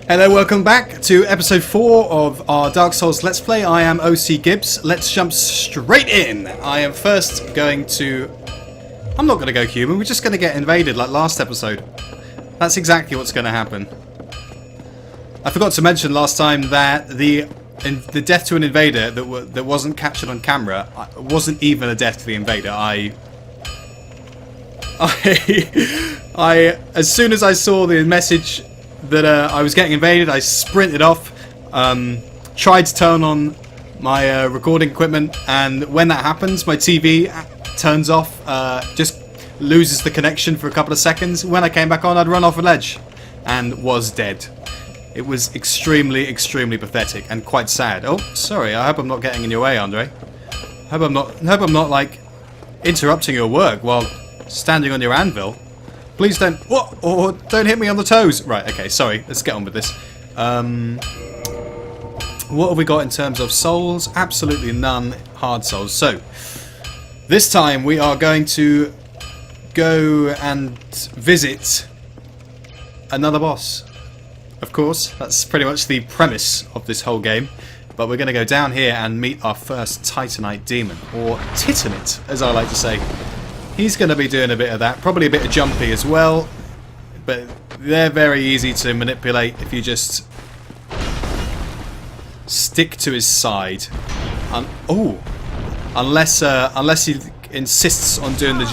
Hello, welcome back to episode 4 of our Dark Souls Let's Play. I am OC Gibbs. Let's jump straight in. I am first going to... I'm not going to go human, we're just going to get invaded like last episode. That's exactly what's going to happen. I forgot to mention last time that the death to an invader that wasn't captured on camera wasn't even a death to the invader. As soon as I saw the message that I was getting invaded, I sprinted off, tried to turn on my recording equipment, and when that happens, my TV turns off, just loses the connection for a couple of seconds. When I came back on, I'd run off a ledge and was dead. It was extremely, extremely pathetic and quite sad. Oh, sorry, I hope I'm not getting in your way, Andre. Hope I'm not like interrupting your work while standing on your anvil. Please don't... What? Or don't hit me on the toes. Right, okay, sorry. Let's get on with this. What have we got in terms of souls? Absolutely none hard souls. So, this time we are going to go and visit another boss. Of course, that's pretty much the premise of this whole game. But we're going to go down here and meet our first Titanite demon. Or Titanite, as I like to say. He's going to be doing a bit of that, probably a bit of jumpy as well, but they're very easy to manipulate if you just stick to his side. Unless he insists on doing the...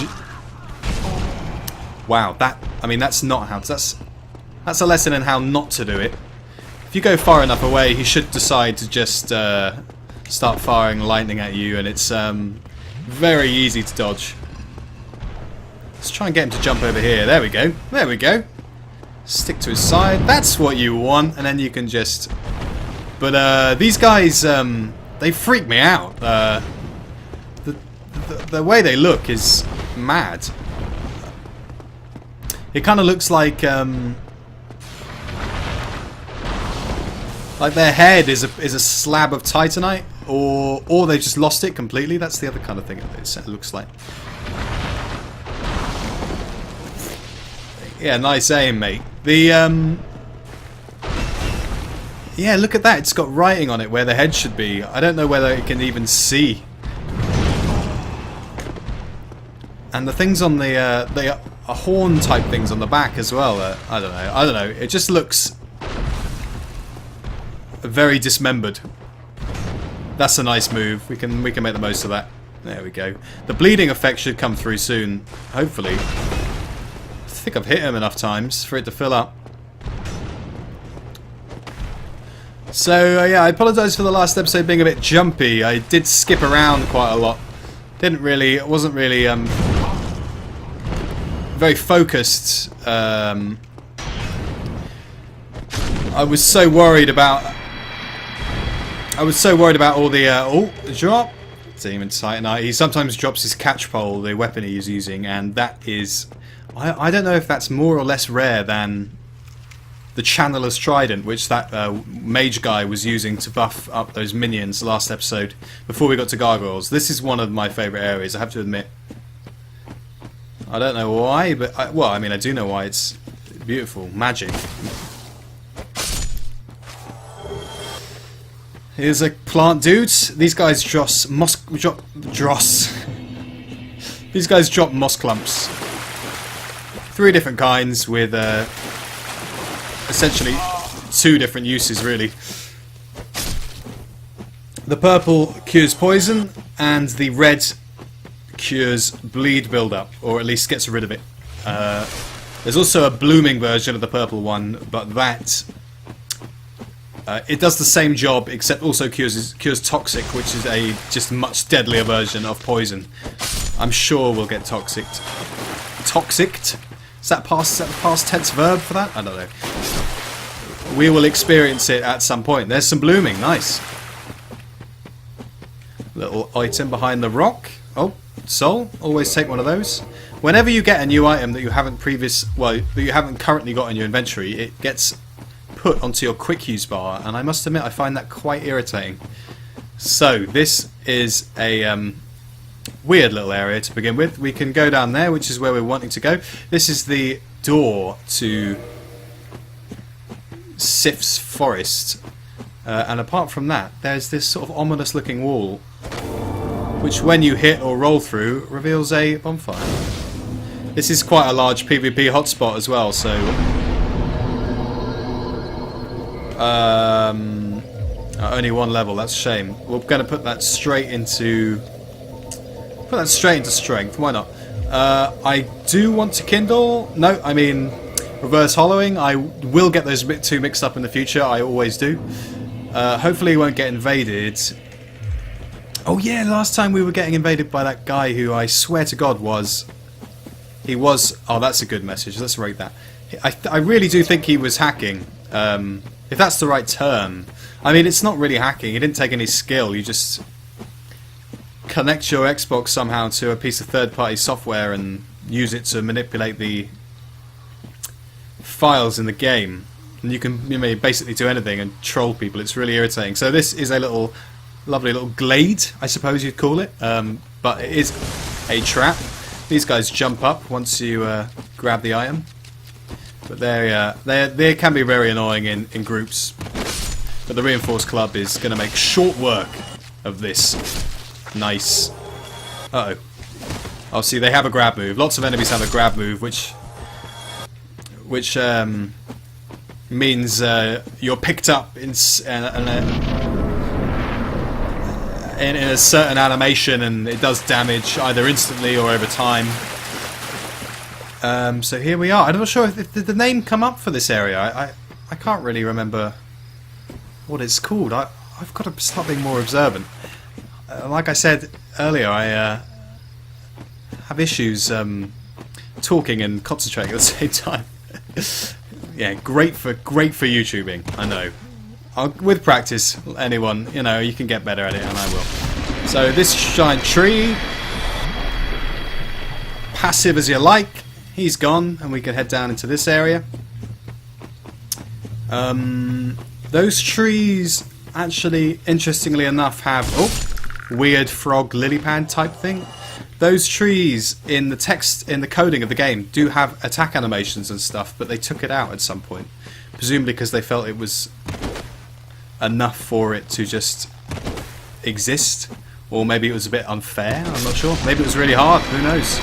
Wow, that's not how... That's a lesson in how not to do it. If you go far enough away, he should decide to just start firing lightning at you, and it's very easy to dodge. Let's try and get him to jump over here. There we go. There we go. Stick to his side. That's what you want. And then you can just... But these guys, they freak me out. The way they look is mad. It kind of looks like their head is a slab of titanite, or they've just lost it completely. That's the other kind of thing it looks like. Yeah, nice aim, mate. Yeah, look at that. It's got writing on it where the head should be. I don't know whether it can even see. And the things on the horn type things on the back as well. I don't know. It just looks very dismembered. That's a nice move. We can make the most of that. There we go. The bleeding effect should come through soon, hopefully. I think I've hit him enough times for it to fill up. So yeah, I apologise for the last episode being a bit jumpy. I did skip around quite a lot. It wasn't really very focused. I was so worried about all the drop. Demon Titanite. He sometimes drops his catchpole, the weapon he's using, and that is... I don't know if that's more or less rare than the Channeler's Trident, which that mage guy was using to buff up those minions last episode before we got to gargoyles. This is one of my favourite areas, I have to admit. I don't know why, but I do know why. It's beautiful. Magic. Here's a plant dude. These guys These guys drop moss clumps. 3 different kinds with essentially 2 different uses, really. The purple cures poison, and the red cures bleed build-up, or at least gets rid of it. There's also a blooming version of the purple one, but that it does the same job, except also cures toxic, which is a just much deadlier version of poison. I'm sure we'll get toxicked. Toxicked? Is that past tense verb for that? I don't know. We will experience it at some point. There's some blooming. Nice. Little item behind the rock. Oh, soul. Always take one of those. Whenever you get a new item that you haven't currently got in your inventory, it gets put onto your quick use bar, and I must admit I find that quite irritating. So this is a weird little area to begin with. We can go down there, which is where we're wanting to go. This is the door to Sif's forest. And apart from that, there's this sort of ominous looking wall, which when you hit or roll through, reveals a bonfire. This is quite a large PvP hotspot as well, so... only one level, that's a shame. We're going to put that straight into... strength, why not? I do want to kindle... No, I mean... reverse hollowing. I will get those a bit too mixed up in the future, I always do. Hopefully he won't get invaded. Oh yeah, last time we were getting invaded by that guy who I swear to God was... He was... Oh, that's a good message, let's rate that. I really do think he was hacking. If that's the right term. I mean, it's not really hacking, he didn't take any skill, you just... connect your Xbox somehow to a piece of third-party software and use it to manipulate the files in the game, and you may basically do anything and troll people. It's really irritating. So this is a little lovely little glade, I suppose you'd call it, but it is a trap. These guys jump up once you grab the item, but they can be very annoying in groups. But the Reinforced Club is going to make short work of this. Nice. Uh-oh. Oh, see, they have a grab move. Lots of enemies have a grab move, which means you're picked up in a certain animation, and it does damage either instantly or over time. So here we are. I'm not sure if did the name come up for this area. I can't really remember what it's called. I've got to start being more observant. Like I said earlier, I have issues talking and concentrating at the same time. Yeah, great for YouTubing. I know. With practice, anyone, you can get better at it, and I will. So this giant tree, passive as you like, he's gone, and we can head down into this area. Those trees, actually, interestingly enough, have weird frog lily pad type thing. Those trees in the text, in the coding of the game, do have attack animations and stuff, but they took it out at some point. Presumably because they felt it was enough for it to just exist. Or maybe it was a bit unfair, I'm not sure. Maybe it was really hard, who knows.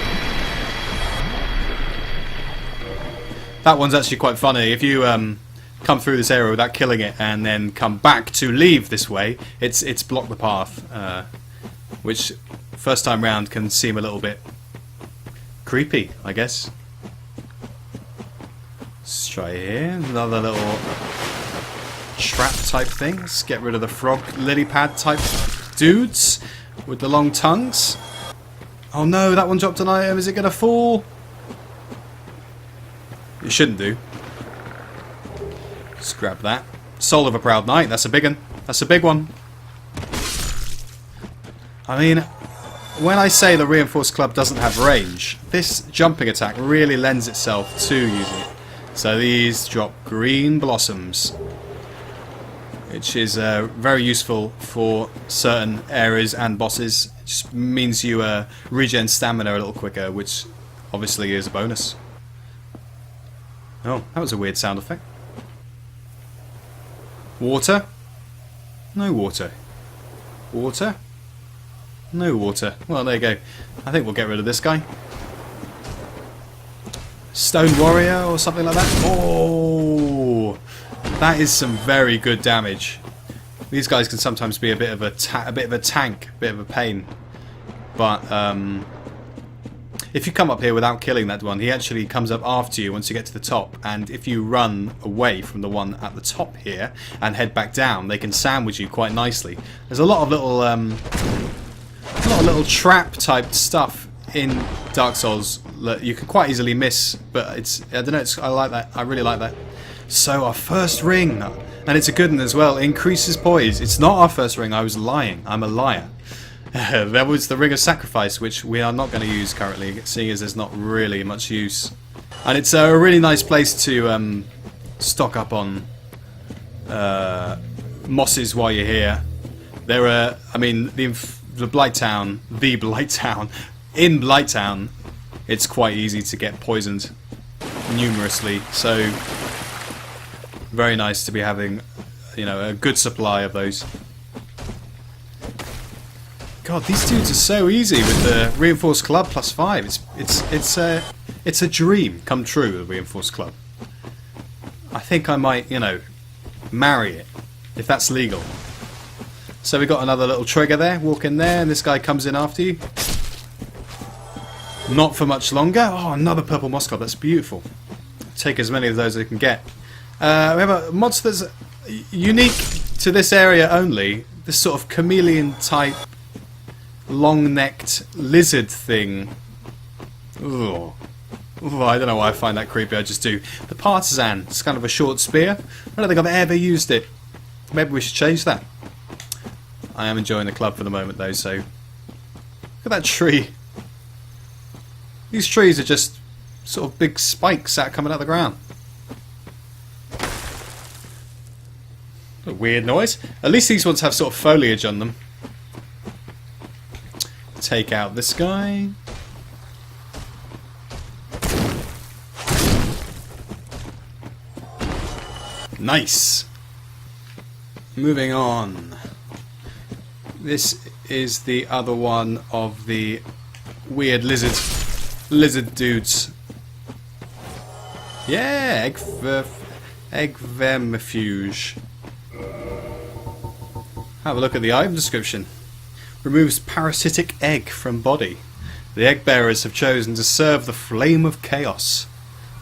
That one's actually quite funny. If you come through this area without killing it and then come back to leave this way, it's blocked the path. Which... first time round can seem a little bit creepy, I guess. Let's try here. Another little trap type thing. Let's get rid of the frog lily pad type dudes with the long tongues. Oh no, that one dropped an item. Is it going to fall? It shouldn't do. Let's grab that. Soul of a Proud Knight. That's a big one. That's a big one. I mean... when I say the Reinforced Club doesn't have range, this jumping attack really lends itself to using it. So these drop green blossoms, which is very useful for certain areas and bosses. It just means you regen stamina a little quicker, which obviously is a bonus. Oh, that was a weird sound effect. Water? No water. Water? No water. Well, there you go. I think we'll get rid of this guy. Stone Warrior or something like that. Oh, that is some very good damage. These guys can sometimes be a bit of a tank, a bit of a pain. But if you come up here without killing that one, he actually comes up after you once you get to the top. And if you run away from the one at the top here and head back down, they can sandwich you quite nicely. There's a lot of little trap type stuff in Dark Souls that you can quite easily miss, but I don't know, I like that. I really like that. So our first ring, and it's a good one as well, increases poise. It's not our first ring, I was lying. I'm a liar. There was the Ring of Sacrifice, which we are not going to use currently, seeing as there's not really much use. And it's a really nice place to stock up on mosses while you're here. There are, I mean, the Blighttown, in Blighttown, it's quite easy to get poisoned numerously, so Very nice to be having, you know, a good supply of those. God, these dudes are so easy with the reinforced club +5. It's a dream come true with the reinforced club. I think I might, you know, marry it if that's legal. So we got another little trigger there. Walk in there, and this guy comes in after you. Not for much longer. Oh, another purple moss club. That's beautiful. Take as many of those as I can get. We have a monster that's unique to this area only. This sort of chameleon type, long-necked lizard thing. Ugh. Ooh, I don't know why I find that creepy, I just do. The partisan, it's kind of a short spear. I don't think I've ever used it. Maybe we should change that. I am enjoying the club for the moment though, so... Look at that tree. These trees are just sort of big spikes out coming out of the ground. A weird noise. At least these ones have sort of foliage on them. Take out this guy. Nice. Moving on. This is the other one of the weird lizard dudes. Yeah, egg vermifuge. Have a look at the item description. Removes parasitic egg from body. The egg bearers have chosen to serve the flame of chaos,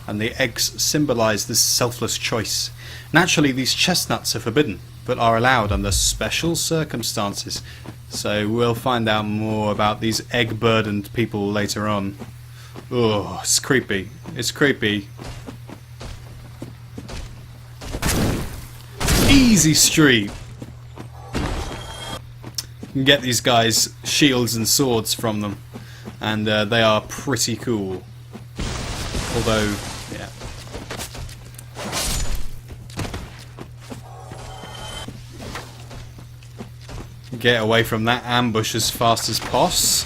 and the eggs symbolise this selfless choice. Naturally, these chestnuts are forbidden, but are allowed under special circumstances. So we'll find out more about these egg-burdened people later on. Oh, it's creepy. It's creepy. Easy street. You can get these guys shields and swords from them, and they are pretty cool. Although, yeah. Get away from that ambush as fast as poss.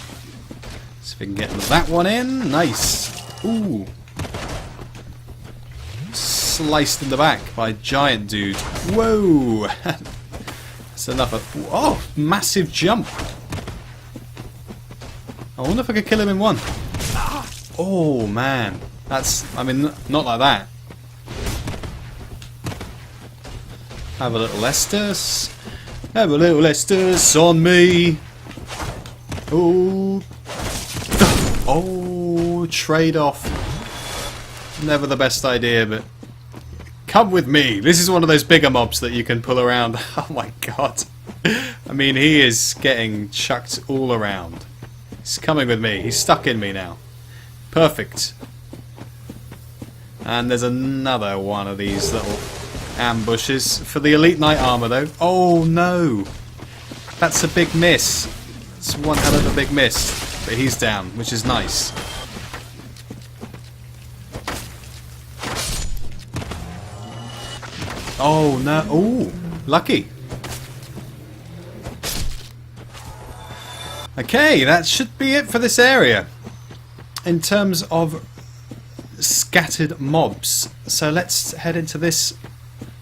See if we can get that one in. Nice. Ooh. Sliced in the back by a giant dude. Whoa. That's enough of... Oh, massive jump. I wonder if I could kill him in one. Oh, man. That's... I mean, not like that. Have a little Estus. Have a little Estus on me. Oh. Oh, trade off. Never the best idea, but... Come with me. This is one of those bigger mobs that you can pull around. Oh my god. I mean, he is getting chucked all around. He's coming with me. He's stuck in me now. Perfect. And there's another one of these little ambushes. For the elite knight armor though. Oh no. That's a big miss. It's one hell of a big miss. But he's down, which is nice. Oh no! Oh, lucky. Okay, that should be it for this area in terms of scattered mobs. So let's head into this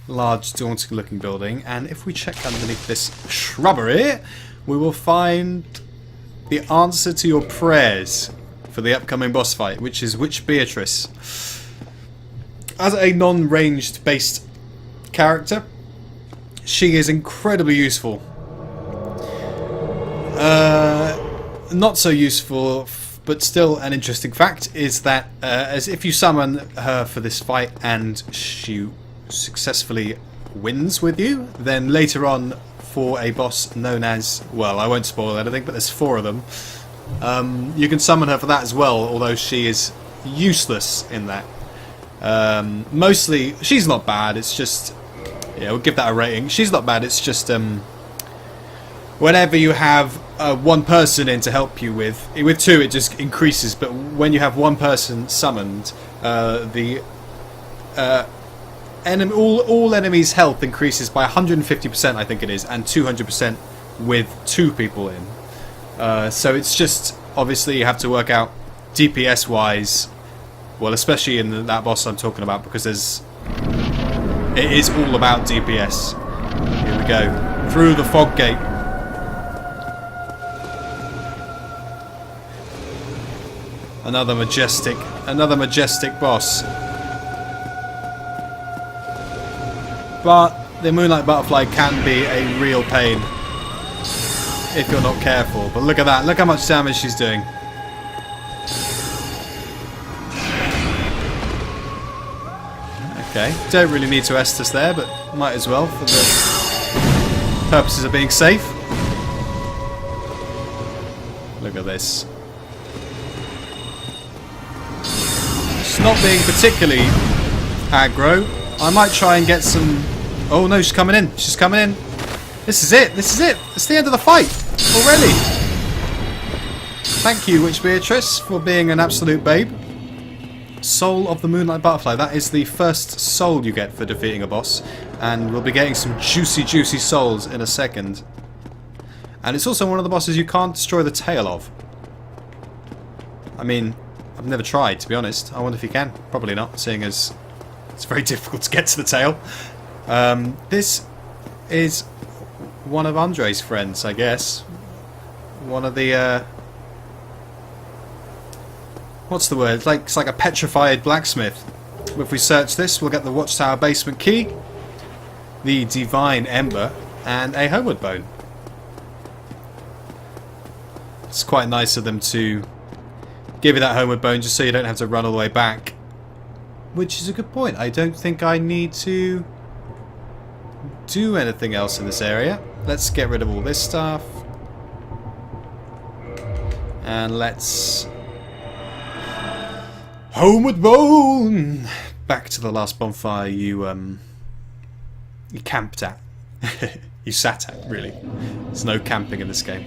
large, daunting-looking building, and if we check underneath this shrubbery, we will find the answer to your prayers for the upcoming boss fight, which is Witch Beatrice. As a non-ranged based character, she is incredibly useful. Not so useful, but still an interesting fact is that as if you summon her for this fight and she successfully wins with you, then later on for a boss known as, well, I won't spoil anything, but there's 4 of them, you can summon her for that as well, although she is useless in that. Mostly, she's not bad, it's just... Yeah, we'll give that a rating. She's not bad, it's just whenever you have one person in to help you with 2 it just increases, but when you have one person summoned, all enemies' health increases by 150%, I think it is, and 200% with 2 people in. So it's just, obviously you have to work out DPS wise, well, especially in that boss I'm talking about, because there's It is all about DPS. Here we go. Through the fog gate. Another majestic boss. But the Moonlight Butterfly can be a real pain if you're not careful. But look at that. Look how much damage she's doing. Okay, don't really need to Estus there, but might as well for the purposes of being safe. Look at this. It's not being particularly aggro. I might try and get some... Oh no, she's coming in. She's coming in. This is it. This is it. It's the end of the fight already. Thank you, Witch Beatrice, for being an absolute babe. Soul of the Moonlight Butterfly. That is the first soul you get for defeating a boss. And we'll be getting some juicy souls in a second. And it's also one of the bosses you can't destroy the tail of. I mean, I've never tried, to be honest. I wonder if you can. Probably not, seeing as it's very difficult to get to the tail. This is one of Andre's friends, I guess. One of the... what's the word? It's like a petrified blacksmith. If we search this, we'll get the Watchtower basement key, the Divine Ember, and a homeward bone. It's quite nice of them to give you that homeward bone just so you don't have to run all the way back. Which is a good point. I don't think I need to do anything else in this area. Let's get rid of all this stuff. And let's... Homeward bone! Back to the last bonfire you camped at. You sat at, really. There's no camping in this game.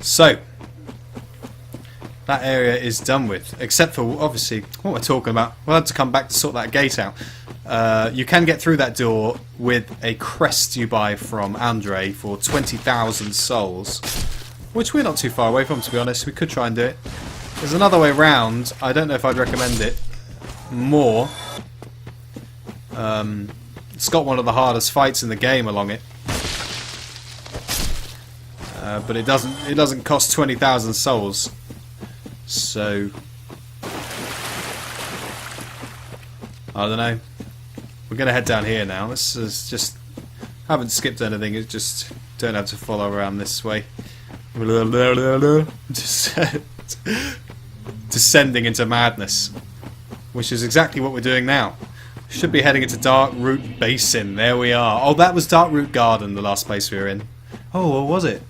So, that area is done with. Except for, obviously, what we're talking about. We'll have to come back to sort that gate out. You can get through that door with a crest you buy from Andre for 20,000 souls. Which we're not too far away from, to be honest. We could try and do it. There's another way round. I don't know if I'd recommend it more. It's got one of the hardest fights in the game along it. But it doesn't cost 20,000 souls. So I don't know. We're gonna head down here now. This is just haven't skipped anything. It's just don't have to follow around this way. Just descending into madness, which is exactly what we're doing now. Should be heading into Darkroot Basin. There we are. Oh, that was Darkroot Garden, the last place we were in. Oh, what was it?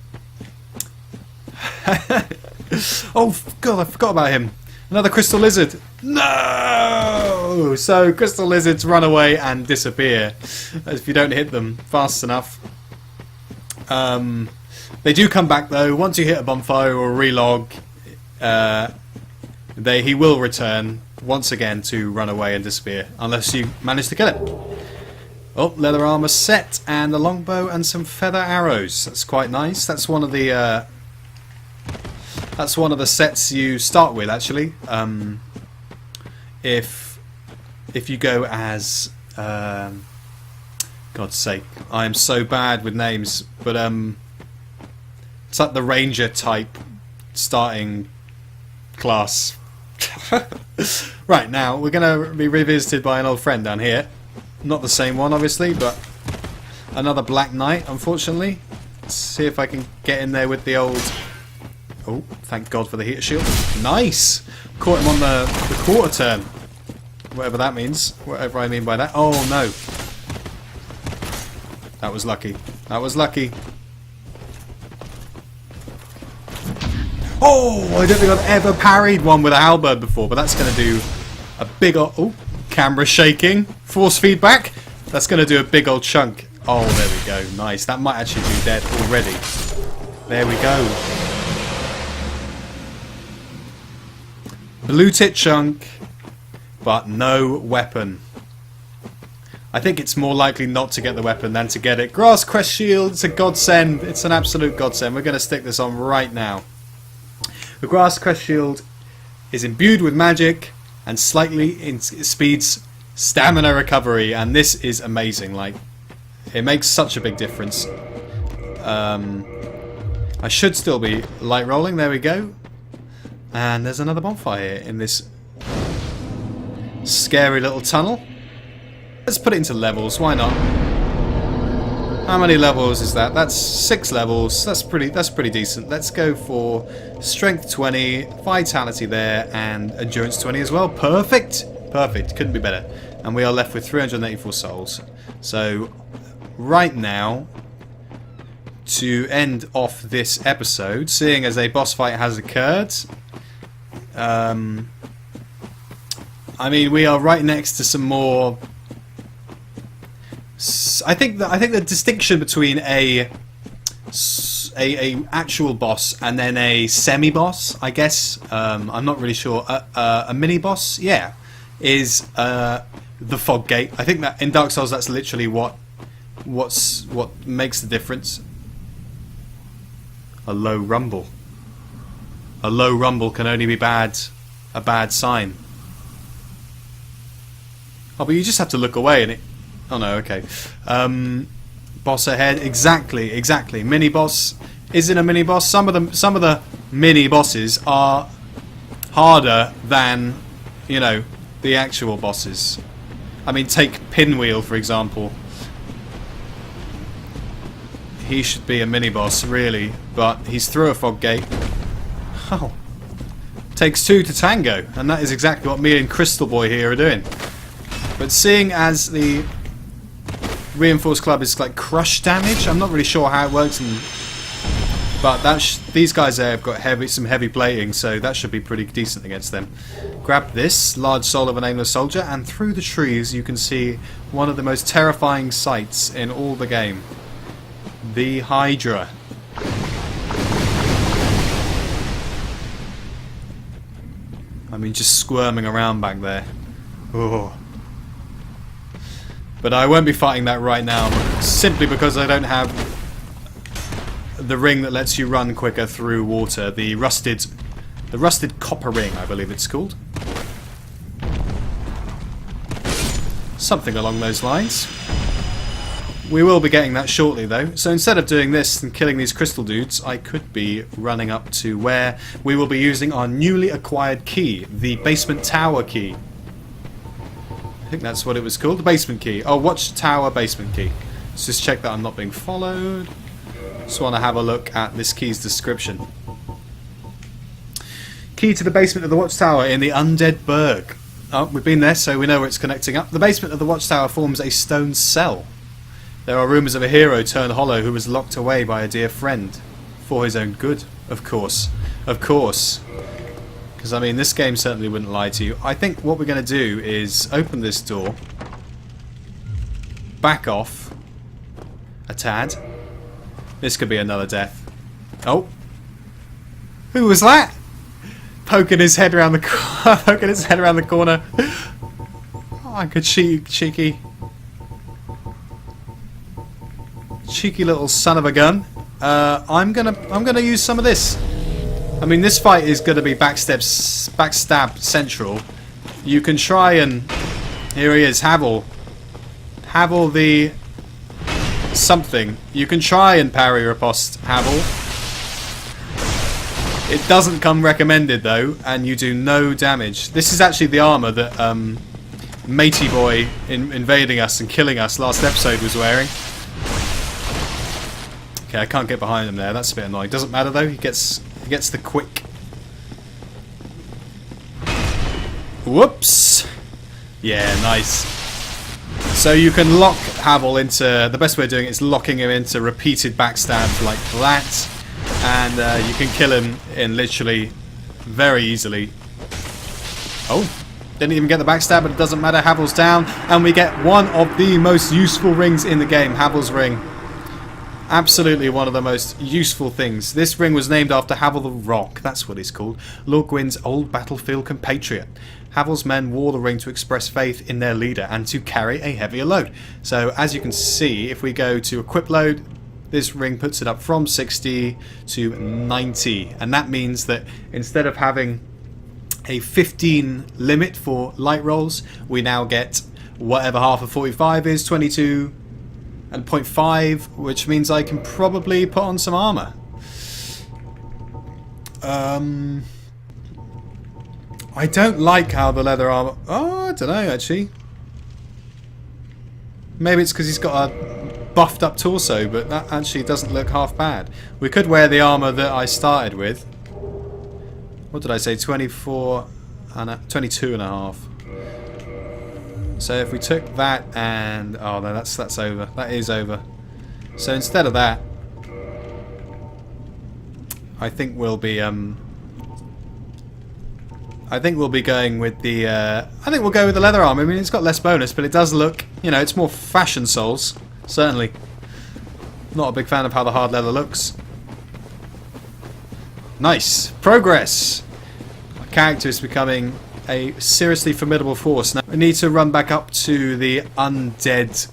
Oh god, I forgot about him. Another crystal lizard. No! So crystal lizards run away and disappear if you don't hit them fast enough. They do come back though. Once you hit a bonfire or a relog, he will return once again to run away and disappear, unless you manage to kill it. Oh, leather armor set and a longbow and some feather arrows. That's quite nice. That's one of the sets you start with, actually. If you go as God's sake, I am so bad with names, but it's like the ranger type starting class. Right, now we're going to be revisited by an old friend down here. Not the same one, obviously, but another Black Knight, unfortunately. Let's see if I can get in there with the old... Oh, thank God for the heater shield. Nice! Caught him on the quarter turn. Whatever that means. Whatever I mean by that. Oh, no. That was lucky. That was lucky. Oh, I don't think I've ever parried one with a halberd before, but that's going to do a big old... Oh, camera shaking. Force feedback. That's going to do a big old chunk. Oh, there we go. Nice. That might actually be dead already. There we go. Blue tit chunk, but no weapon. I think it's more likely not to get the weapon than to get it. Grass Crest Shield, it's a godsend. It's an absolute godsend. We're going to stick this on right now. The Grass Crest Shield is imbued with magic and slightly speeds stamina recovery, and this is amazing. Like, it makes such a big difference. I should still be light rolling. There we go. And there's another bonfire here in this scary little tunnel. Let's put it into levels. Why not? How many levels is that? That's 6 levels. That's pretty decent. Let's go for strength 20, vitality there, and endurance 20 as well. Perfect. Perfect. Couldn't be better. And we are left with 384 souls. So right now, to end off this episode, seeing as a boss fight has occurred, I mean, we are right next to some more. I think the distinction between a actual boss and then a semi-boss, I guess, I'm not really sure, a mini-boss, yeah, is the fog gate. I think that in Dark Souls that's literally what makes the difference. A low rumble. A low rumble can only be a bad sign. Oh, but you just have to look away and it... Oh no, okay. Boss ahead. Exactly. Mini boss isn't a mini boss. Some of the mini bosses are harder than, you know, the actual bosses. I mean, take Pinwheel for example. He should be a mini boss, really, but he's through a fog gate. Oh, takes 2 to tango, and that is exactly what me and Crystal Boy here are doing. But seeing as the Reinforced Club is like crush damage, I'm not really sure how it works, but these guys there have got some heavy plating, so that should be pretty decent against them. Grab this large soul of an aimless soldier, and through the trees you can see one of the most terrifying sights in all the game: the Hydra. I mean, just squirming around back there. Oh. But I won't be fighting that right now, simply because I don't have the ring that lets you run quicker through water. The rusted copper ring, I believe it's called. Something along those lines. We will be getting that shortly though. So instead of doing this and killing these crystal dudes, I could be running up to where we will be using our newly acquired key, the basement tower key. I think that's what it was called, the basement key. Oh, watchtower basement key. Let's just check that I'm not being followed. Just want to have a look at this key's description. Key to the basement of the watchtower in the Undead Burg. Oh, we've been there, so we know where it's connecting up. The basement of the watchtower forms a stone cell. There are rumours of a hero turned hollow who was locked away by a dear friend. For his own good, of course. Of course. Because, I mean, this game certainly wouldn't lie to you. I think what we're going to do is open this door. Back off. A tad. This could be another death. Oh. Who was that? Poking his head around the corner. Poking his head around the corner. Oh, good cheeky. Cheeky little son of a gun. I'm gonna use some of this. I mean, this fight is gonna be backstab central. You can try and... Here he is, Havel. Havel the... something. You can try and parry riposte Havel. It doesn't come recommended though, and you do no damage. This is actually the armour that Matey Boy invading us and killing us last episode was wearing. Okay, I can't get behind him there. That's a bit annoying. Doesn't matter though. He gets the quick. Whoops. Yeah, nice. So you can lock Havel into... The best way of doing it is locking him into repeated backstabs like that. And you can kill him in literally very easily. Oh, didn't even get the backstab, but it doesn't matter. Havel's down. And we get one of the most useful rings in the game. Havel's ring. Absolutely one of the most useful things. This ring was named after Havel the Rock, that's what he's called, Lord Gwyn's old battlefield compatriot. Havel's men wore the ring to express faith in their leader and to carry a heavier load. So as you can see, if we go to equip load, this ring puts it up from 60 to 90. And that means that instead of having a 15 limit for light rolls, we now get whatever half of 45 is, 22 and 0.5, which means I can probably put on some armor. I don't like how the leather armor... Oh, I don't know, actually. Maybe it's because he's got a buffed up torso, but that actually doesn't look half bad. We could wear the armor that I started with. What did I say? 22 and a half. So if we took that and... Oh, no, that's over. That is over. So instead of that, I think we'll be going with the I think we'll go with the leather armor. I mean, it's got less bonus, but it does look, you know, it's more fashion souls. Certainly. Not a big fan of how the hard leather looks. Nice. Progress. Our character is becoming a seriously formidable force. Now we need to run back up to the undead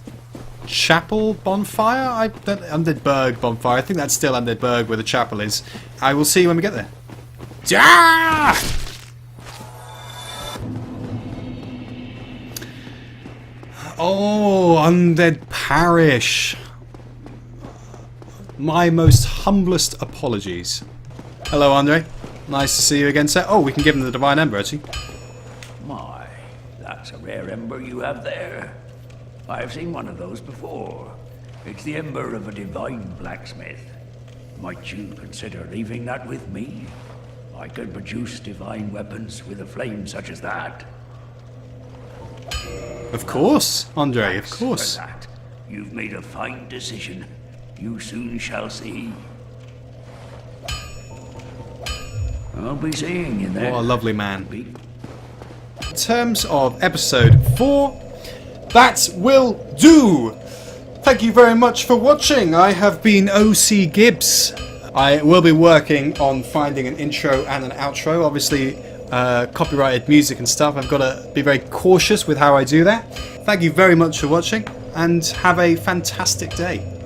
chapel bonfire? Undead Berg bonfire. I think that's still Undead Berg where the chapel is. I will see you when we get there. Yeah! Oh, Undead Parish. My most humblest apologies. Hello, Andre. Nice to see you again, sir. Oh, we can give him the Divine Ember, actually. My, that's a rare ember you have there. I've seen one of those before. It's the ember of a divine blacksmith. Might you consider leaving that with me? I could produce divine weapons with a flame such as that. Of course, Andre, of course. For that. You've made a fine decision. You soon shall see. I'll be seeing you there. What a lovely man. In terms of episode 4, that will do! Thank you very much for watching. I have been OC Gibbs. I will be working on finding an intro and an outro. Obviously, copyrighted music and stuff. I've got to be very cautious with how I do that. Thank you very much for watching, and have a fantastic day.